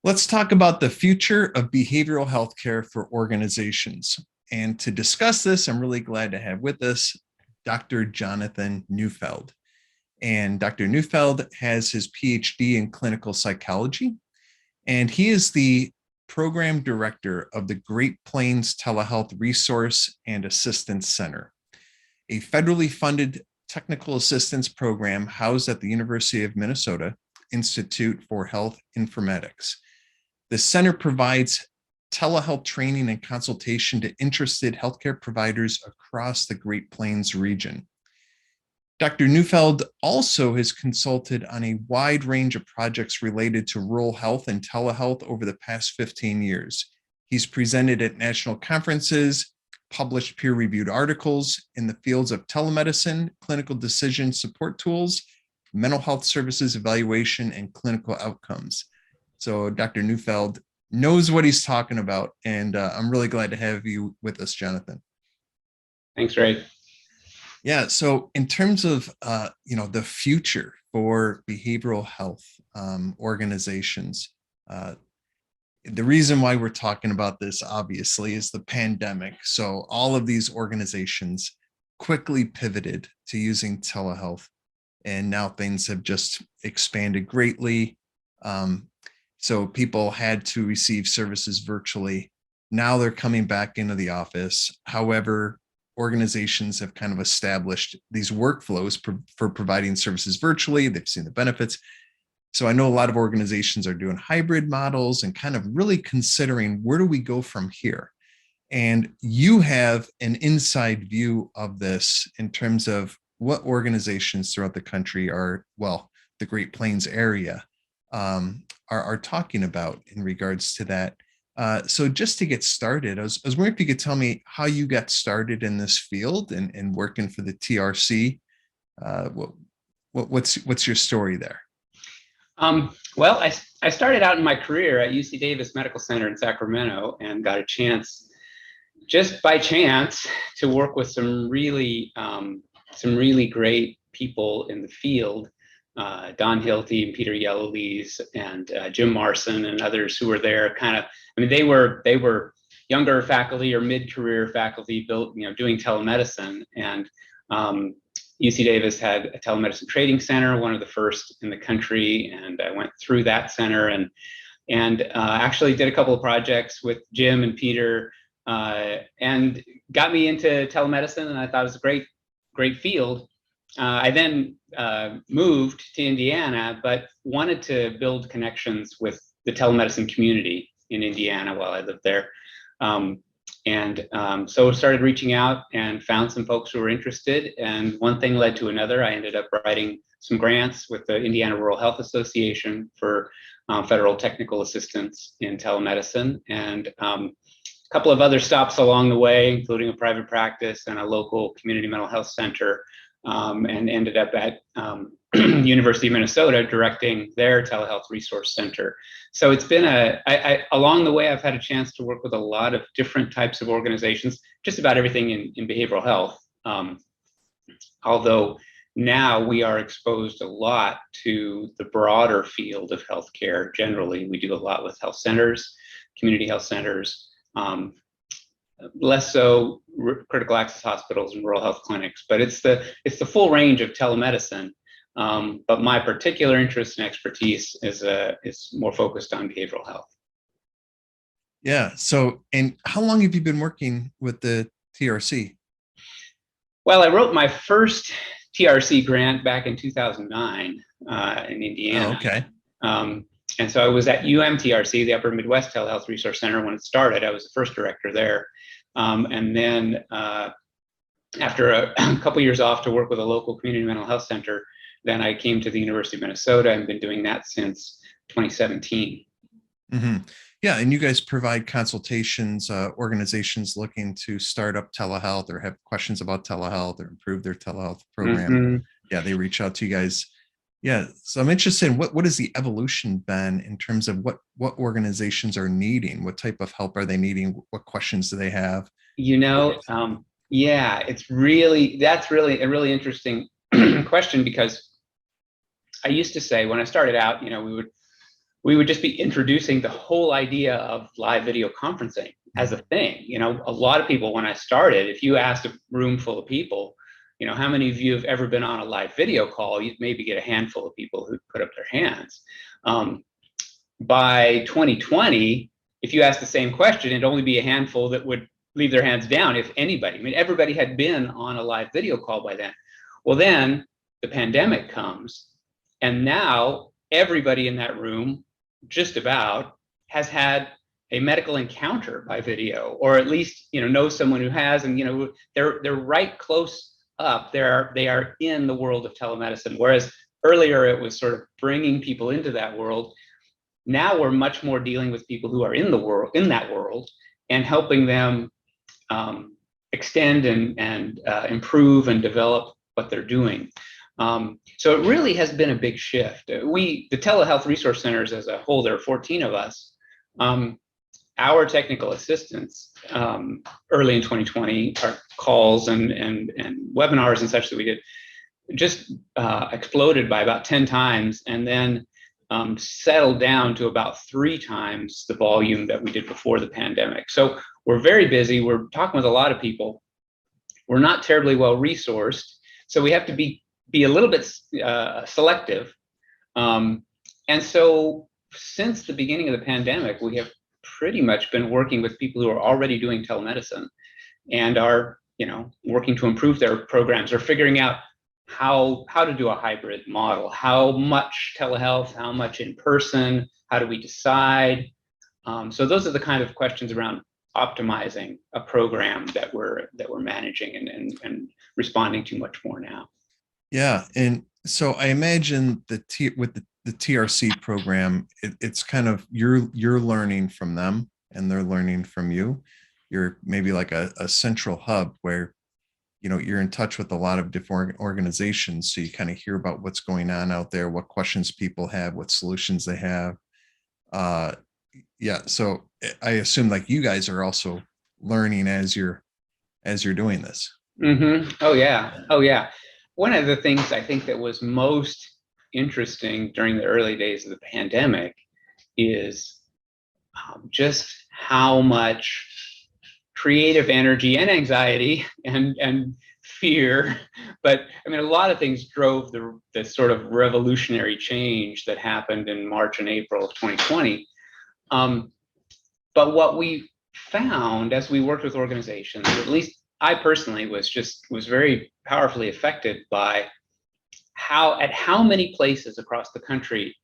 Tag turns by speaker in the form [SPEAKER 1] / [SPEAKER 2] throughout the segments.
[SPEAKER 1] Let's talk about the future of behavioral healthcare for organizations. And to discuss this, I'm really glad to have with us Dr. Jonathan Neufeld. And Dr. Neufeld has his PhD in clinical psychology, and he is the program director of the Great Plains Telehealth Resource and Assistance Center, a federally funded technical assistance program housed at the University of Minnesota Institute for Health Informatics. The center provides telehealth training and consultation to interested healthcare providers across the Great Plains region. Dr. Neufeld also has consulted on a wide range of projects related to rural health and telehealth over the past 15 years. He's presented at national conferences, published peer-reviewed articles in the fields of telemedicine, clinical decision support tools, mental health services evaluation, and clinical outcomes. So Dr. Neufeld knows what he's talking about, and I'm really glad to have you with us, Jonathan.
[SPEAKER 2] Thanks, Ray.
[SPEAKER 1] Yeah, so in terms of the future for behavioral health organizations, the reason why we're talking about this obviously is the pandemic. So all of these organizations quickly pivoted to using telehealth, and now things have just expanded greatly. So people had to receive services virtually. Now they're coming back into the office. However, organizations have kind of established these workflows for providing services virtually. They've seen the benefits. So I know a lot of organizations are doing hybrid models and kind of really considering, where do we go from here? And you have an inside view of this in terms of what organizations throughout the country are, well, the Great Plains area, are talking about in regards to that. So just to get started, I was wondering if you could tell me how you got started in this field and working for the TRC. What's your story there?
[SPEAKER 2] Well, I started out in my career at UC Davis Medical Center in Sacramento and got a chance, just by chance, to work with some really great people in the field. Don Hilty and Peter Yellowlees and Jim Marson and others who were there. They were younger faculty or mid-career faculty doing telemedicine. And UC Davis had a telemedicine training center, one of the first in the country. And I went through that center and actually did a couple of projects with Jim and Peter and got me into telemedicine. And I thought it was a great field. I then moved to Indiana, but wanted to build connections with the telemedicine community in Indiana while I lived there. So started reaching out and found some folks who were interested, and one thing led to another. I ended up writing some grants with the Indiana Rural Health Association for federal technical assistance in telemedicine, and a couple of other stops along the way, including a private practice and a local community mental health center. And ended up at University of Minnesota directing their telehealth resource center. So it's been along the way, I've had a chance to work with a lot of different types of organizations, just about everything in behavioral health. Although now we are exposed a lot to the broader field of healthcare. Generally, we do a lot with health centers, community health centers, less so critical access hospitals and rural health clinics, but it's the full range of telemedicine. But my particular interest and expertise is more focused on behavioral health.
[SPEAKER 1] Yeah. So, and how long have you been working with the TRC?
[SPEAKER 2] Well, I wrote my first TRC grant back in 2009 in Indiana.
[SPEAKER 1] Oh, okay.
[SPEAKER 2] And so I was at UMTRC, the Upper Midwest Telehealth Resource Center, when it started. I was the first director there. And then after a couple years off to work with a local community mental health center, then I came to the University of Minnesota and been doing that since 2017.
[SPEAKER 1] Mm-hmm. Yeah, and you guys provide consultations, organizations looking to start up telehealth or have questions about telehealth or improve their telehealth program. Mm-hmm. Yeah, they reach out to you guys. Yeah, so I'm interested in what has the evolution been in terms of what organizations are needing? What type of help are they needing? What questions do they have?
[SPEAKER 2] Yeah, that's really a really interesting question, because I used to say when I started out, we we would just be introducing the whole idea of live video conferencing as a thing. You know, a lot of people, when I started, if you asked a room full of people, you know, how many of you have ever been on a live video call, you'd maybe get a handful of people who put up their hands. By 2020, if you asked the same question, it'd only be a handful that would leave their hands down, if anybody. I mean, everybody had been on a live video call by then. Well, then the pandemic comes, and now everybody in that room, just about, has had a medical encounter by video, or at least, you know, knows someone who has, and, you know, they're right close up. They are in the world of telemedicine. Whereas earlier it was sort of bringing people into that world. Now we're much more dealing with people who are in that world, and helping them extend and improve and develop what they're doing. So it really has been a big shift. The telehealth resource centers as a whole, there are 14 of us. Our technical assistants early in 2020, our calls and webinars and such that we did just exploded by about 10 times, and then settled down to about 3 times the volume that we did before the pandemic. So we're very busy. We're talking with a lot of people. We're not terribly well resourced, so we have to be a little bit selective. And so since the beginning of the pandemic, we have pretty much been working with people who are already doing telemedicine and are, you know, working to improve their programs, or figuring out how to do a hybrid model, how much telehealth, how much in person, how do we decide? So those are the kind of questions around optimizing a program that we're managing and responding to much more now.
[SPEAKER 1] Yeah, and so I imagine with the TRC program, it's kind of you're learning from them and they're learning from you. You're maybe like a central hub where, you know, you're in touch with a lot of different organizations, so you kind of hear about what's going on out there, what questions people have, what solutions they have. Yeah, so I assume like you guys are also learning as you're doing this.
[SPEAKER 2] Mm-hmm. Oh yeah. One of the things I think that was most interesting during the early days of the pandemic is just how much creative energy and anxiety and fear, but I mean, a lot of things drove the sort of revolutionary change that happened in March and April of 2020. But what we found as we worked with organizations, at least I personally was very powerfully affected by how many places across the country,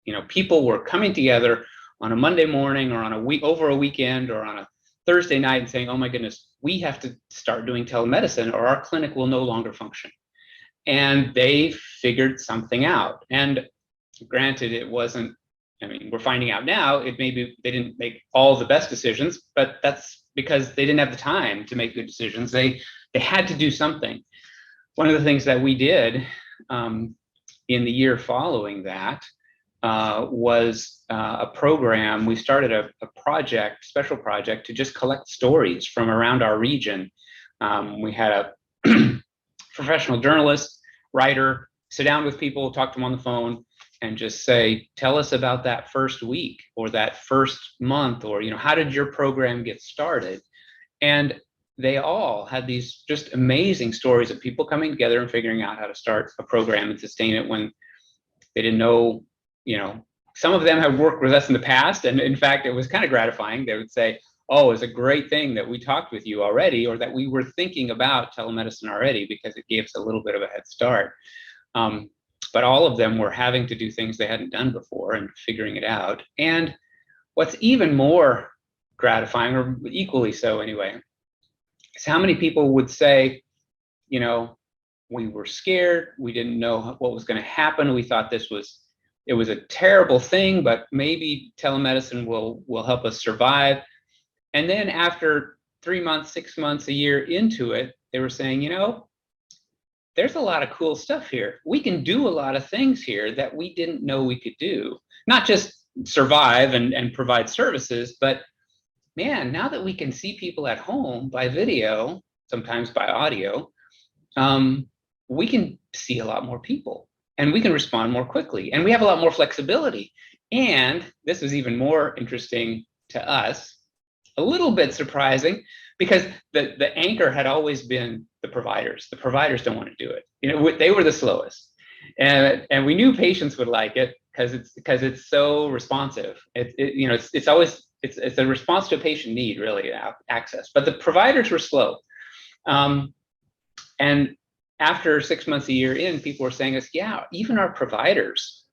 [SPEAKER 2] you know, people were coming together on a Monday morning or on over a weekend or on a Thursday night and saying, oh my goodness, we have to start doing telemedicine or our clinic will no longer function. And they figured something out. And granted, it wasn't, I mean, we're finding out now, maybe they didn't make all the best decisions, but that's because they didn't have the time to make good decisions. They had to do something. One of the things that we did in the year following that was a program. We started a special project to just collect stories from around our region. We had a professional journalist, writer, sit down with people, talk to them on the phone, and just say, tell us about that first week or that first month, or, you know, how did your program get started? And they all had these just amazing stories of people coming together and figuring out how to start a program and sustain it when they didn't know. You know, some of them have worked with us in the past, and in fact, it was kind of gratifying. They would say, oh, it's a great thing that we talked with you already, or that we were thinking about telemedicine already, because it gave us a little bit of a head start. But all of them were having to do things they hadn't done before and figuring it out. And what's even more gratifying, or equally so anyway, is how many people would say, you know, we were scared, we didn't know what was going to happen, we thought it was a terrible thing, but maybe telemedicine will help us survive. And then after 3 months, 6 months, a year into it, they were saying, you know, there's a lot of cool stuff here. We can do a lot of things here that we didn't know we could do. Not just survive and provide services, but man, now that we can see people at home by video, sometimes by audio, we can see a lot more people and we can respond more quickly. And we have a lot more flexibility. And this was even more interesting to us, a little bit surprising, because the anchor had always been the providers. The providers don't want to do it. They were the slowest. And we knew patients would like it because it's so responsive. It's always a response to a patient need, really, access. But the providers were slow. And after 6 months, a year in, people were saying us, yeah, even our providers,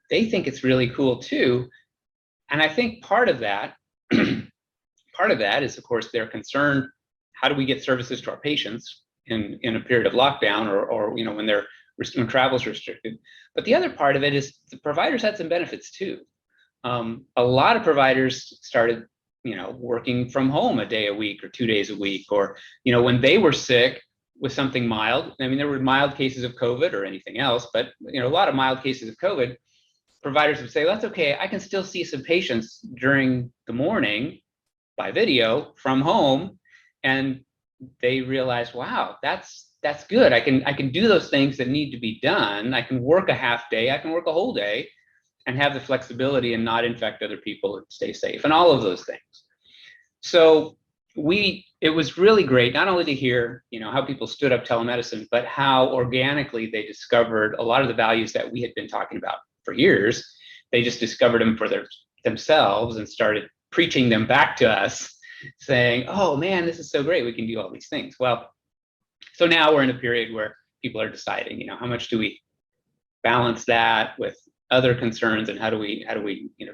[SPEAKER 2] they think it's really cool too. And I think part of that is, of course, they're concerned, how do we get services to our patients in a period of lockdown or when travel's restricted. But the other part of it is the providers had some benefits too. A lot of providers started, working from home a day a week or 2 days a week, or, when they were sick with something mild. I mean, there were mild cases of COVID or anything else, but, a lot of mild cases of COVID, providers would say, well, that's okay. I can still see some patients during the morning by video from home. And they realized, wow, that's good. I can do those things that need to be done. I can work a half day. I can work a whole day and have the flexibility and not infect other people and stay safe and all of those things. So it was really great, not only to hear, how people stood up telemedicine, but how organically they discovered a lot of the values that we had been talking about for years. They just discovered them for themselves and started preaching them back to us, saying, oh man, this is so great. We can do all these things. Well, so now we're in a period where people are deciding, how much do we balance that with other concerns, and how do we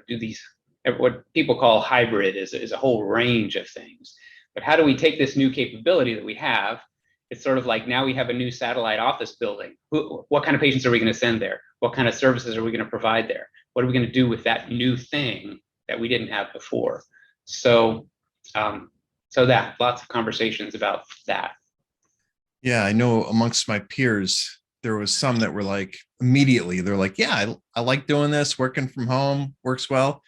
[SPEAKER 2] do these, what people call hybrid is a whole range of things. But how do we take this new capability that we have? It's sort of like, now we have a new satellite office building. What kind of patients are we going to send there? What kind of services are we going to provide there? What are we going to do with that new thing that we didn't have before? So that lots of conversations about that.
[SPEAKER 1] Yeah, I know amongst my peers, there was some that were like, immediately, they're like, yeah, I like doing this, working from home works well.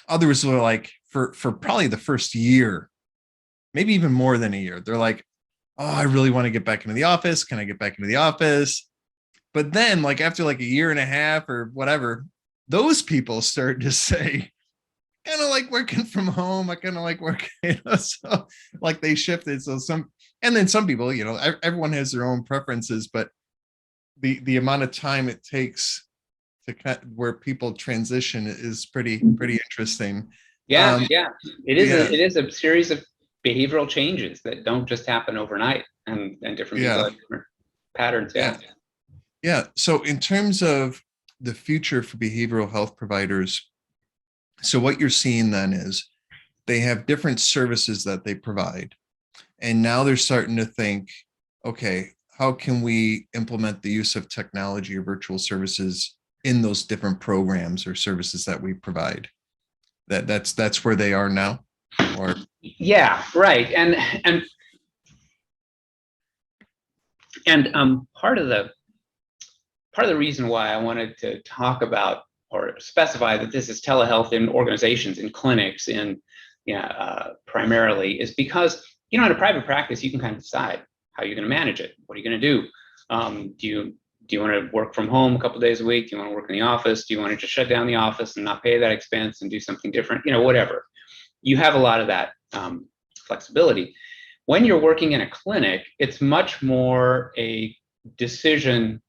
[SPEAKER 1] Others were like, for probably the first year, maybe even more than a year, they're like, oh, I really want to get back into the office. Can I get back into the office? But then, like, after like a year and a half or whatever, those people started to say, kind of like working from home. I kind of like working, so like they shifted. So and then some people, everyone has their own preferences, but the amount of time it takes to where people transition is pretty interesting.
[SPEAKER 2] Yeah, it is a series of behavioral changes that don't just happen overnight, and different people have different patterns.
[SPEAKER 1] Yeah. So in terms of the future for behavioral health providers, so what you're seeing then is they have different services that they provide. And now they're starting to think, okay, how can we implement the use of technology or virtual services in those different programs or services that we provide? That's where they are now? Or
[SPEAKER 2] yeah, right. And part of the reason why I wanted to talk about or specify that this is telehealth in organizations, in clinics, primarily, is because, in a private practice, you can kind of decide how you're going to manage it. What are you going to do? Do you want to work from home a couple of days a week? Do you want to work in the office? Do you want to just shut down the office and not pay that expense and do something different? Whatever. You have a lot of that flexibility. When you're working in a clinic, it's much more a decision.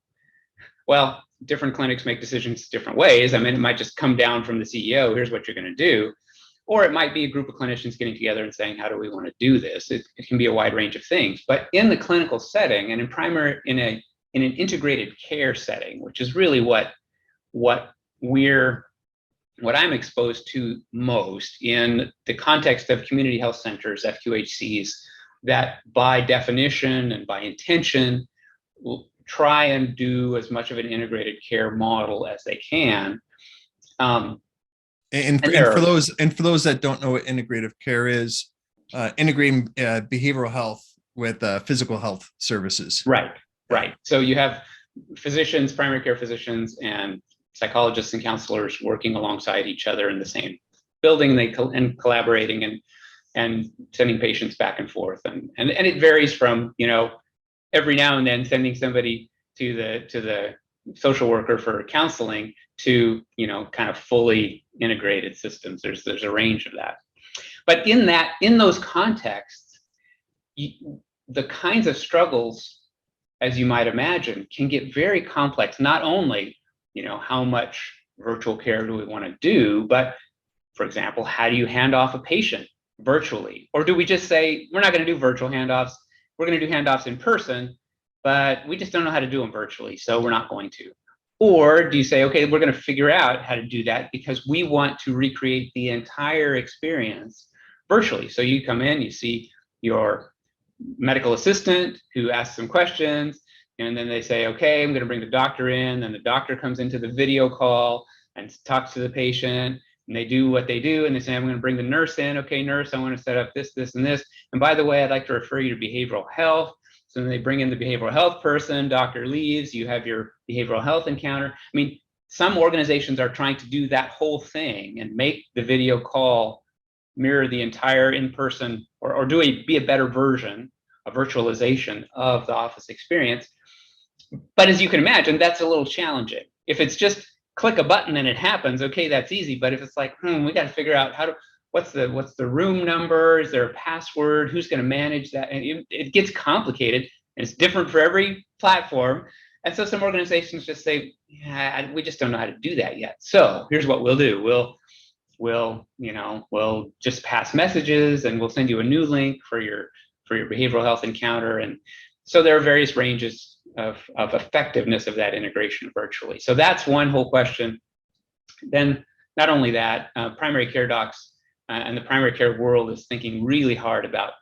[SPEAKER 2] Well, different clinics make decisions different ways. I mean, it might just come down from the CEO, here's what you're going to do. Or it might be a group of clinicians getting together and saying, how do we want to do this? It can be a wide range of things. But in the clinical setting, and in an integrated care setting, which is really what I'm exposed to most in the context of community health centers, FQHCs, that by definition and by intention will try and do as much of an integrated care model as they can.
[SPEAKER 1] And for those that don't know what integrative care is, integrating behavioral health with physical health services.
[SPEAKER 2] Right. So you have physicians, primary care physicians, and psychologists and counselors working alongside each other in the same building, and collaborating and sending patients back and forth. And it varies from, every now and then sending somebody to the social worker for counseling to, kind of fully integrated systems. There's a range of that. But in those contexts, the kinds of struggles, as you might imagine, can get very complex. Not only, how much virtual care do we want to do, but for example, how do you hand off a patient virtually? Or do we just say, we're not going to do virtual handoffs, we're going to do handoffs in person, but we just don't know how to do them virtually, so we're not going to. Or do you say, okay, we're going to figure out how to do that because we want to recreate the entire experience virtually. So you come in, you see your medical assistant who asks some questions, and then they say, okay, I'm going to bring the doctor in. Then the doctor comes into the video call and talks to the patient, and they do what they do, and they say, I'm going to bring the nurse in. Okay, nurse, I want to set up this, this, and this. And by the way, I'd like to refer you to behavioral health. So then they bring in the behavioral health person, doctor leaves, you have your behavioral health encounter. I mean, some organizations are trying to do that whole thing and make the video call mirror the entire in-person, or be a better version, a virtualization of the office experience. But as you can imagine, that's a little challenging. If it's just click a button and it happens, okay, that's easy. But if it's like, we got to figure out what's the room number? Is there a password? Who's going to manage that? And it gets complicated, and it's different for every platform. And so some organizations just say, yeah, we just don't know how to do that yet. So here's what we'll do. We'll just pass messages, and we'll send you a new link for your behavioral health encounter. And so there are various ranges of effectiveness of that integration virtually. So that's one whole question. Then not only that, primary care docs and the primary care world is thinking really hard about,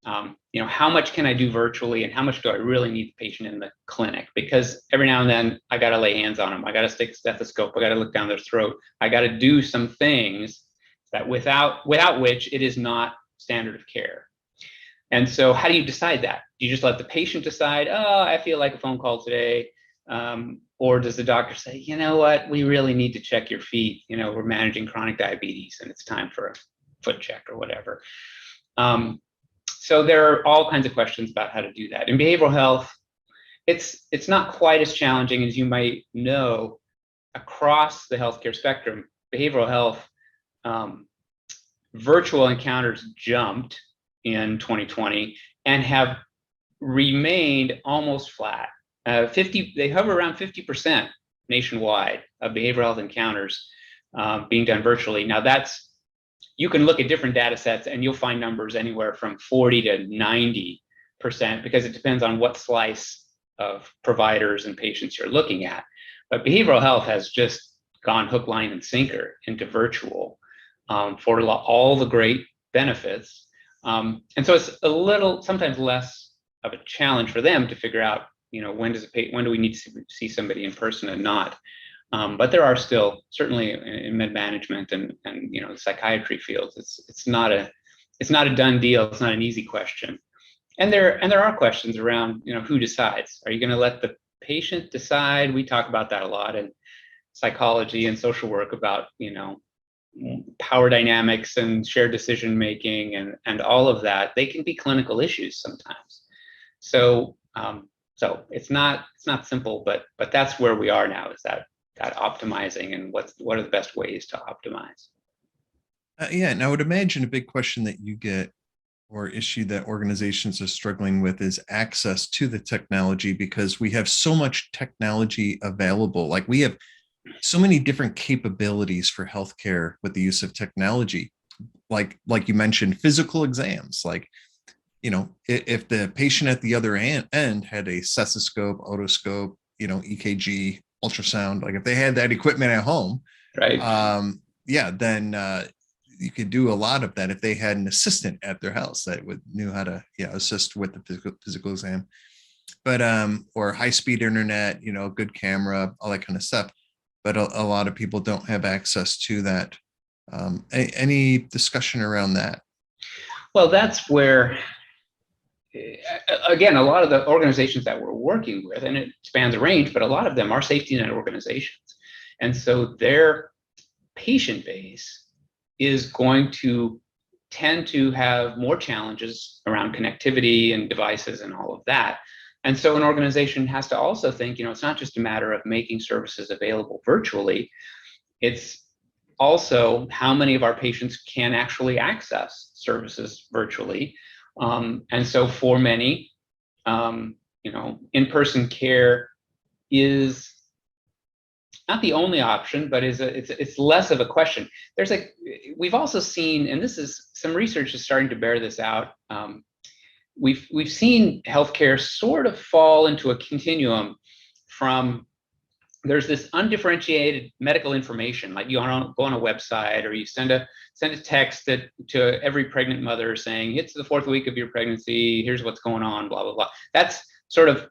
[SPEAKER 2] how much can I do virtually and how much do I really need the patient in the clinic? Because every now and then I got to lay hands on them. I got to stick a stethoscope. I got to look down their throat. I got to do some things that without which it is not standard of care. And so how do you decide that? Do you just let the patient decide, oh, I feel like a phone call today? Or does the doctor say, you know what, we really need to check your feet. We're managing chronic diabetes and it's time for a foot check or whatever. So there are all kinds of questions about how to do that. In behavioral health, it's not quite as challenging as you might know across the healthcare spectrum. Behavioral health, virtual encounters jumped in 2020 and have remained almost flat. They hover around 50% nationwide of behavioral health encounters being done virtually. Now you can look at different data sets and you'll find numbers anywhere from 40 to 90% because it depends on what slice of providers and patients you're looking at. But behavioral health has just gone hook, line, and sinker into virtual for all the great benefits. And so it's a little, sometimes less of a challenge for them to figure out, when do we need to see somebody in person and not. But there are still, certainly in med management and the psychiatry fields, it's not a done deal. It's not an easy question. And there are questions around, who decides? Are you going to let the patient decide? We talk about that a lot in psychology and social work about, power dynamics and shared decision making and all of that. They can be clinical issues sometimes. So it's not simple, but that's where we are now, is that optimizing and what are the best ways to optimize.
[SPEAKER 1] Yeah, and I would imagine a big question that you get or issue that organizations are struggling with is access to the technology, because we have so much technology available. Like we have so many different capabilities for healthcare with the use of technology. Like you mentioned, physical exams, like, if the patient at the other end had a stethoscope, otoscope, EKG, ultrasound, like if they had that equipment at home,
[SPEAKER 2] right?
[SPEAKER 1] Then you could do a lot of that if they had an assistant at their house that knew how to assist with the physical exam. But or high-speed internet, good camera, all that kind of stuff. But a lot of people don't have access to that. Any discussion around that?
[SPEAKER 2] Well, that's where, again, a lot of the organizations that we're working with, and it spans a range, but a lot of them are safety net organizations. And so their patient base is going to tend to have more challenges around connectivity and devices and all of that. And so an organization has to also think, it's not just a matter of making services available virtually. It's also how many of our patients can actually access services virtually. And so for many, in-person care is not the only option, but it's less of a question. We've also seen, and this is some research is starting to bear this out. We've seen healthcare sort of fall into a continuum from, there's this undifferentiated medical information, like you go on a website, or you send a text to every pregnant mother saying, it's the 4th week of your pregnancy, here's what's going on, blah, blah, blah. That's sort of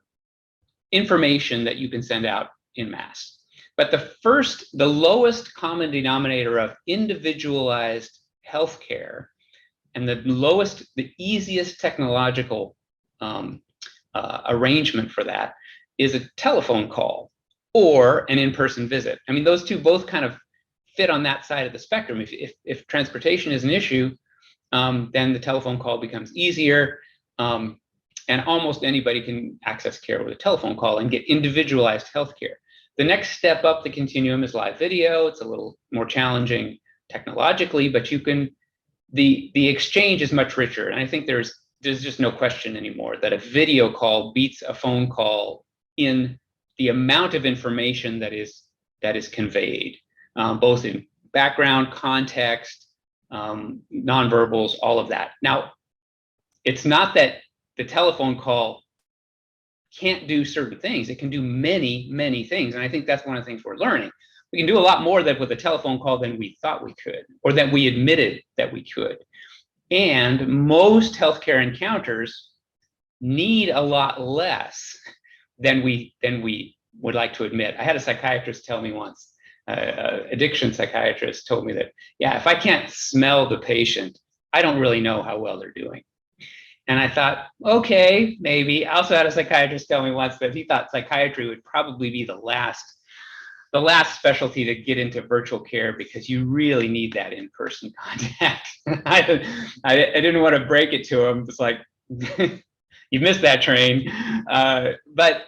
[SPEAKER 2] information that you can send out in mass. But the lowest common denominator of individualized healthcare, and the easiest technological arrangement for that is a telephone call or an in-person visit. I mean, those two both kind of fit on that side of the spectrum. If transportation is an issue, then the telephone call becomes easier, and almost anybody can access care with a telephone call and get individualized healthcare. The next step up the continuum is live video. It's a little more challenging technologically, but the exchange is much richer. And I think there's just no question anymore that a video call beats a phone call in the amount of information that is conveyed, both in background, context, nonverbals, all of that. Now, it's not that the telephone call can't do certain things. It can do many, many things. And I think that's one of the things we're learning. We can do a lot more with a telephone call than we thought we could, or that we admitted that we could. And most healthcare encounters need a lot less than we would like to admit. I had a psychiatrist tell me once, addiction psychiatrist told me that, yeah, if I can't smell the patient, I don't really know how well they're doing. And I thought, okay, maybe. I also had a psychiatrist tell me once that he thought psychiatry would probably be the last specialty to get into virtual care, because you really need that in-person contact. I didn't want to break it to him. It's like, you missed that train. But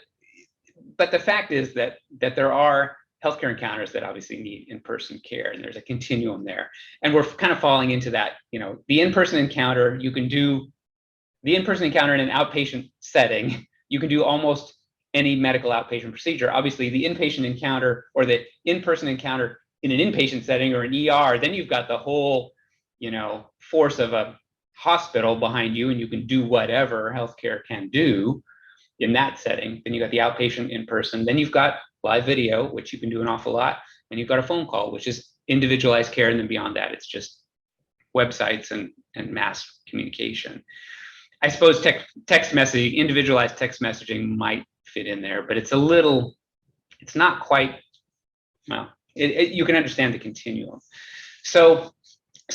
[SPEAKER 2] the fact is that there are healthcare encounters that obviously need in-person care, and there's a continuum there. And we're kind of falling into that, the in-person encounter, you can do the in-person encounter in an outpatient setting. You can do almost any medical outpatient procedure. Obviously, the inpatient encounter or the in-person encounter in an inpatient setting or an ER, then you've got the whole, force of a hospital behind you, and you can do whatever healthcare can do in that setting. Then you've got the outpatient in-person. Then you've got live video, which you can do an awful lot. And you've got a phone call, which is individualized care. And then beyond that, it's just websites and mass communication. I suppose text messaging, individualized text messaging might fit in there, but it's not quite, well, you can understand the continuum. So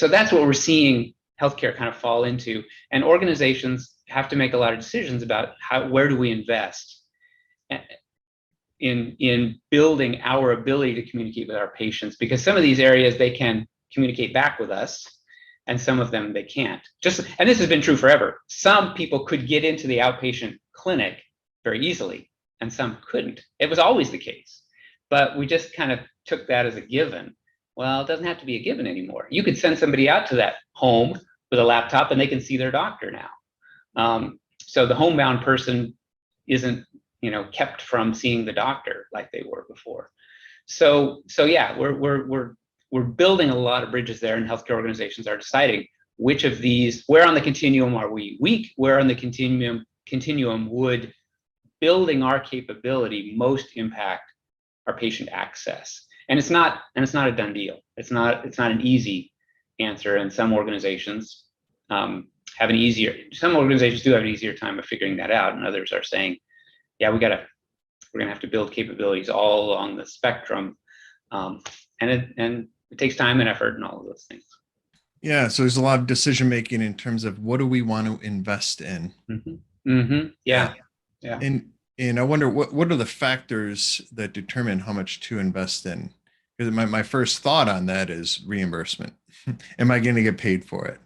[SPEAKER 2] that's what we're seeing healthcare kind of fall into. And organizations have to make a lot of decisions about where do we invest in building our ability to communicate with our patients, because some of these areas they can communicate back with us, and some of them they can't. And this has been true forever. Some people could get into the outpatient clinic very easily, and some couldn't. It was always the case, but we just kind of took that as a given. Well, it doesn't have to be a given anymore. You could send somebody out to that home with a laptop, and they can see their doctor now. So the homebound person isn't, kept from seeing the doctor like they were before. So yeah, we're building a lot of bridges there, and healthcare organizations are deciding which of these, where on the continuum are we weak, where on the continuum would building our capability most impact our patient access. And it's not a done deal. It's not an easy answer, and some organizations some organizations do have an easier time of figuring that out, and others are saying, yeah, we're gonna have to build capabilities all along the spectrum, and it takes time and effort and all of those things.
[SPEAKER 1] Yeah, so there's a lot of decision making in terms of what do we want to invest in.
[SPEAKER 2] Mm-hmm. Mm-hmm. Yeah.
[SPEAKER 1] And I wonder what are the factors that determine how much to invest in? Because my first thought on that is reimbursement. Am I going to get paid for it?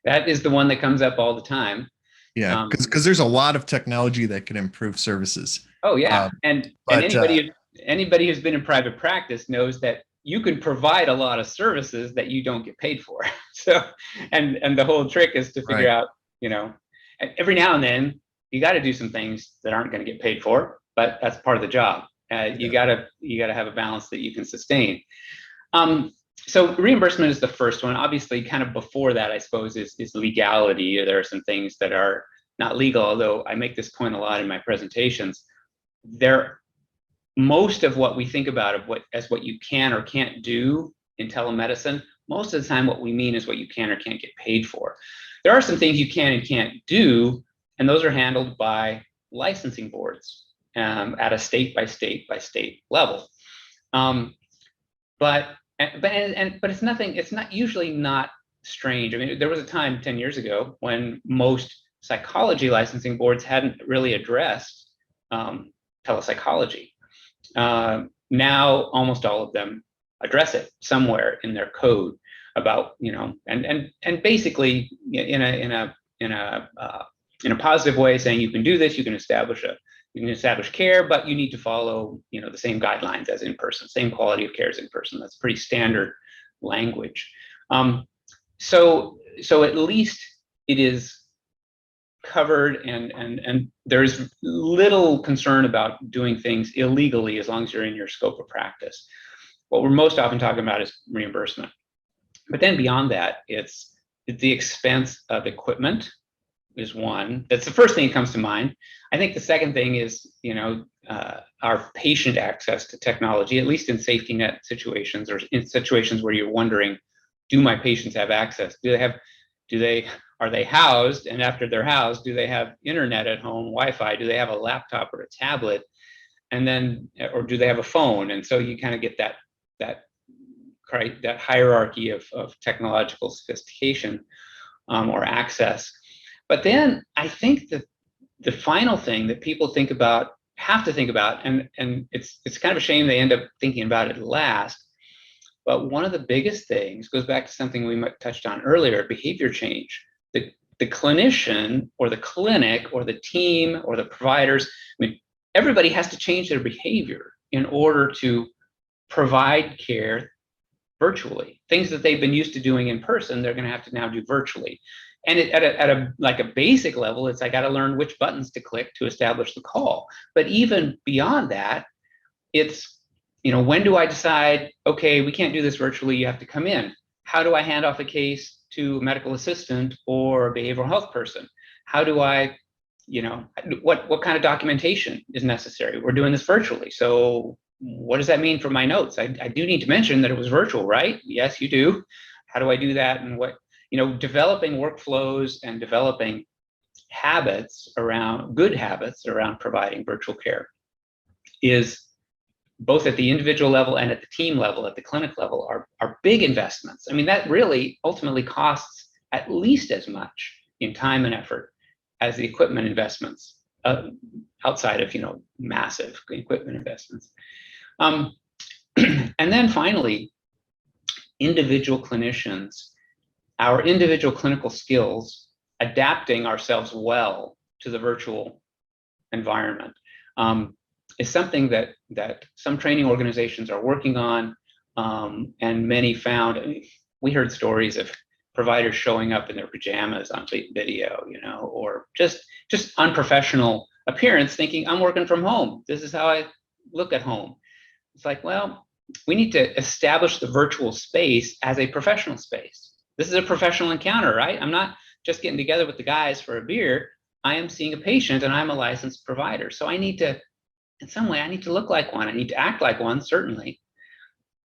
[SPEAKER 2] That is the one that comes up all the time.
[SPEAKER 1] Yeah, because there's a lot of technology that can improve services.
[SPEAKER 2] Oh yeah, and anybody who's been in private practice knows that you can provide a lot of services that you don't get paid for. So, and the whole trick is to figure out, every now and then you got to do some things that aren't going to get paid for, but that's part of the job. You gotta have a balance that you can sustain. So reimbursement is the first one. Obviously, kind of before that, I suppose, is legality. There are some things that are not legal, although I make this point a lot in my presentations. Most of what we think about as what you can or can't do in telemedicine, most of the time what we mean is what you can or can't get paid for. There are some things you can and can't do, and those are handled by licensing boards at a state by state level. But it's nothing. It's not usually not strange. I mean, there was a time 10 years ago when most psychology licensing boards hadn't really addressed telepsychology. Now almost all of them address it somewhere in their code about, and basically in a positive way, saying you can do this, you can establish care, but you need to follow, the same guidelines as in person, same quality of care as in person. That's pretty standard language. So at least it is covered, and there's little concern about doing things illegally as long as you're in your scope of practice. What we're most often talking about is reimbursement. But then beyond that, it's the expense of equipment is one. That's the first thing that comes to mind. I think the second thing is, our patient access to technology, at least in safety net situations or in situations where you're wondering, do my patients have access? Are they housed? And after they're housed, do they have internet at home, Wi-Fi? Do they have a laptop or a tablet? And then, or do they have a phone? And so you kind of get that hierarchy of technological sophistication or access. But then I think that the final thing that people have to think about, and it's kind of a shame they end up thinking about it last, but one of the biggest things goes back to something we touched on earlier: behavior change. The clinician or the clinic or the team or the providers, everybody has to change their behavior in order to provide care virtually. Things that they've been used to doing in person, they're going to have to now do virtually. And at a basic level, it's I got to learn which buttons to click to establish the call. But even beyond that, it's, when do I decide, okay, we can't do this virtually, you have to come in? How do I hand off a case to a medical assistant or a behavioral health person? How do I, what kind of documentation is necessary? We're doing this virtually. So what does that mean for my notes? I do need to mention that it was virtual, right? Yes, you do. How do I do that? And developing workflows and developing good habits around providing virtual care is, both at the individual level and at the team level, at the clinic level, are big investments. I mean, that really ultimately costs at least as much in time and effort as the equipment investments, outside of massive equipment investments. And then finally, individual clinicians, our individual clinical skills, adapting ourselves well to the virtual environment. Is something that some training organizations are working on, and many found. We heard stories of providers showing up in their pajamas on video, or just unprofessional appearance, thinking I'm working from home. This is how I look at home. It's like, well, we need to establish the virtual space as a professional space. This is a professional encounter, right? I'm not just getting together with the guys for a beer. I am seeing a patient, and I'm a licensed provider. So I need to, in some way, I need to look like one. I need to act like one, certainly.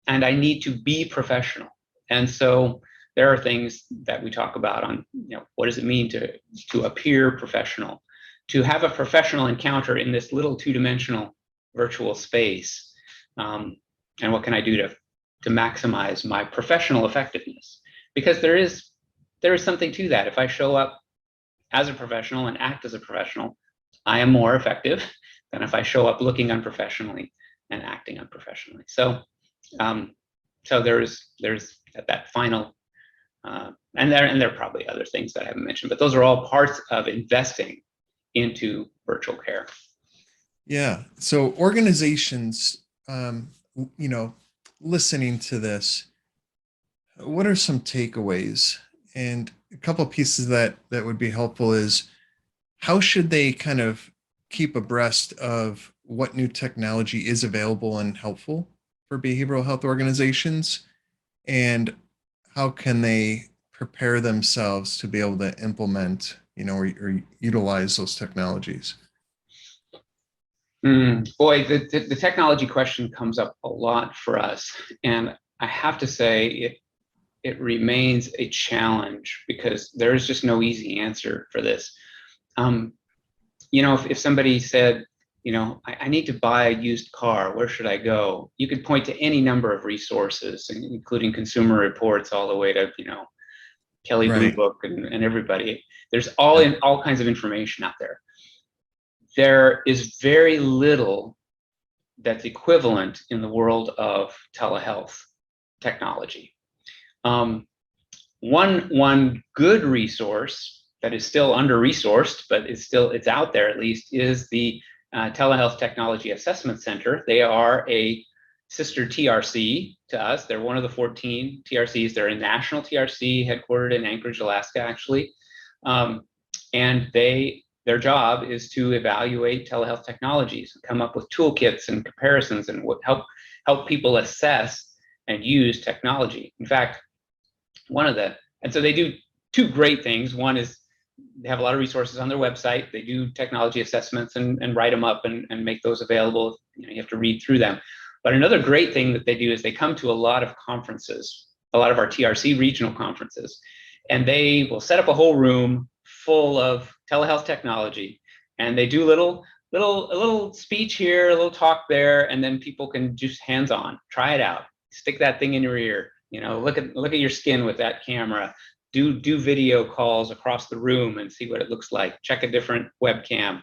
[SPEAKER 2] And I need to be professional. And so there are things that we talk about on, what does it mean to appear professional, to have a professional encounter in this little two-dimensional virtual space. And what can I do to maximize my professional effectiveness? Because there is something to that. If I show up as a professional and act as a professional, I am more effective than if I show up looking unprofessionally and acting unprofessionally. So there's that final, and there are probably other things that I haven't mentioned, but those are all parts of investing into virtual care.
[SPEAKER 1] Yeah. So organizations, listening to this, what are some takeaways? And a couple of pieces that would be helpful is how should they kind of keep abreast of what new technology is available and helpful for behavioral health organizations? And how can they prepare themselves to be able to implement, or utilize those technologies?
[SPEAKER 2] Boy, the technology question comes up a lot for us. And I have to say it remains a challenge because there is just no easy answer for this. If somebody said, I need to buy a used car, where should I go? You could point to any number of resources, including Consumer Reports, all the way to, Kelly Blue
[SPEAKER 1] Right.
[SPEAKER 2] Book and everybody. There's
[SPEAKER 1] Yeah.
[SPEAKER 2] all kinds of information out there. There is very little that's equivalent in the world of telehealth technology. One good resource that is still under-resourced, but it's out there at least, is the Telehealth Technology Assessment Center. They are a sister TRC to us. They're one of the 14 TRCs. They're a national TRC headquartered in Anchorage, Alaska, actually. And their job is to evaluate telehealth technologies, come up with toolkits and comparisons, and help people assess and use technology. In fact, and so they do two great things. One is they have a lot of resources on their website. They do technology assessments and write them up and make those available. You have to read through them. But another great thing that they do is they come to a lot of conferences, a lot of our TRC regional conferences, and they will set up a whole room full of telehealth technology, and they do a little speech here, a little talk there, and then people can just hands-on try it out, stick that thing in your ear, look at your skin with that camera, do video calls across the room and see what it looks like, check a different webcam,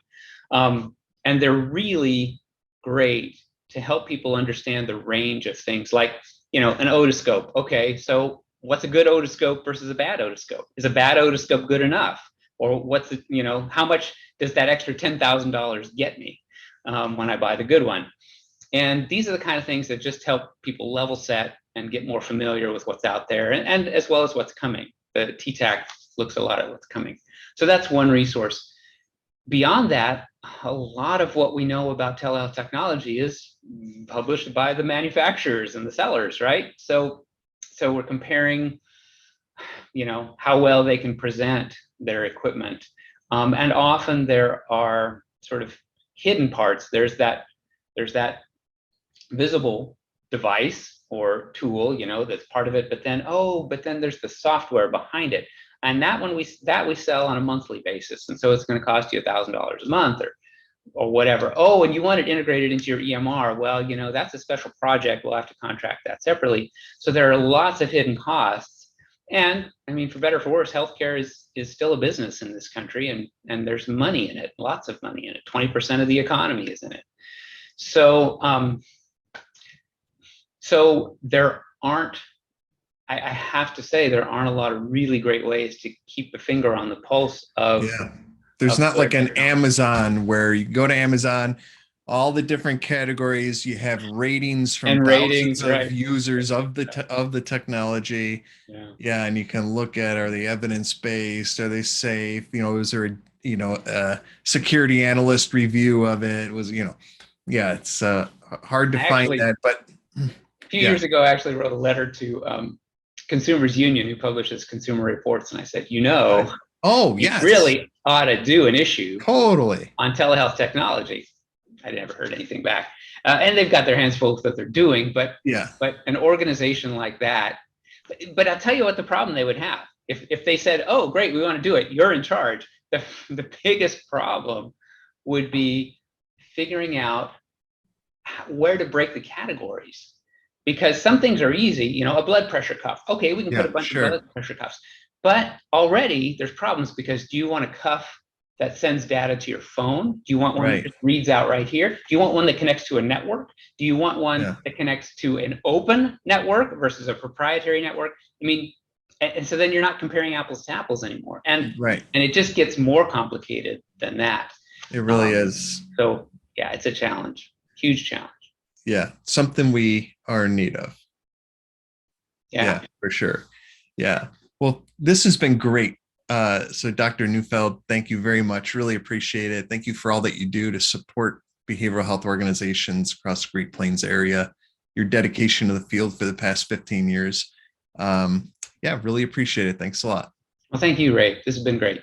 [SPEAKER 2] and they're really great to help people understand the range of things like an otoscope. Okay, so what's a good otoscope versus a bad otoscope? Is a bad otoscope good enough? Or how much does that extra $10,000 get me when I buy the good one? And these are the kind of things that just help people level set and get more familiar with what's out there, and as well as what's coming. The TTAC looks a lot at what's coming. So that's one resource. Beyond that, a lot of what we know about telehealth technology is published by the manufacturers and the sellers, right? So we're comparing, how well they can present their equipment. And often there are sort of hidden parts. There's that visible device or tool, that's part of it, but then there's the software behind it. And that one we sell on a monthly basis. And so it's going to cost you $1,000 a month or whatever. Oh, and you want it integrated into your EMR. Well, that's a special project. We'll have to contract that separately. So there are lots of hidden costs. And I mean, for better or for worse, healthcare is still a business in this country, and there's money in it, lots of money in it. 20% of the economy is in it. So there aren't, I have to say, there aren't a lot of really great ways to keep the finger on the pulse of.
[SPEAKER 1] Yeah. There's not like an Amazon where you go to Amazon, all the different categories, you have ratings from thousands of users of the technology. Yeah. And you can look at, are they evidence-based? Are they safe? Is there a security analyst review of it? It's hard to find that, but
[SPEAKER 2] a few years ago, I actually wrote a letter to Consumers Union, who publishes Consumer Reports, and I said,
[SPEAKER 1] oh yes,
[SPEAKER 2] you really ought to do an issue
[SPEAKER 1] totally
[SPEAKER 2] on telehealth technology. I never heard anything back, and they've got their hands full with what they're doing. But an organization like that. But I'll tell you what the problem they would have if they said, "Oh, great, we want to do it. You're in charge." The biggest problem would be figuring out where to break the categories, because some things are easy. A blood pressure cuff. Okay, we can put a bunch of blood pressure cuffs. But already there's problems, because do you want a cuff that sends data to your phone? Do you want one that just reads out right here? Do you want one that connects to a network? Do you want one that connects to an open network versus a proprietary network? I mean, and so then you're not comparing apples to apples anymore. And it just gets more complicated than that.
[SPEAKER 1] It really is.
[SPEAKER 2] So yeah, it's a challenge, huge challenge.
[SPEAKER 1] Yeah, something we are in need of.
[SPEAKER 2] Yeah.
[SPEAKER 1] for sure. Yeah. Well, this has been great. So Dr. Neufeld, thank you very much. Really appreciate it. Thank you for all that you do to support behavioral health organizations across the Great Plains area, your dedication to the field for the past 15 years. Yeah, really appreciate it. Thanks a lot.
[SPEAKER 2] Well, thank you, Ray. This has been great.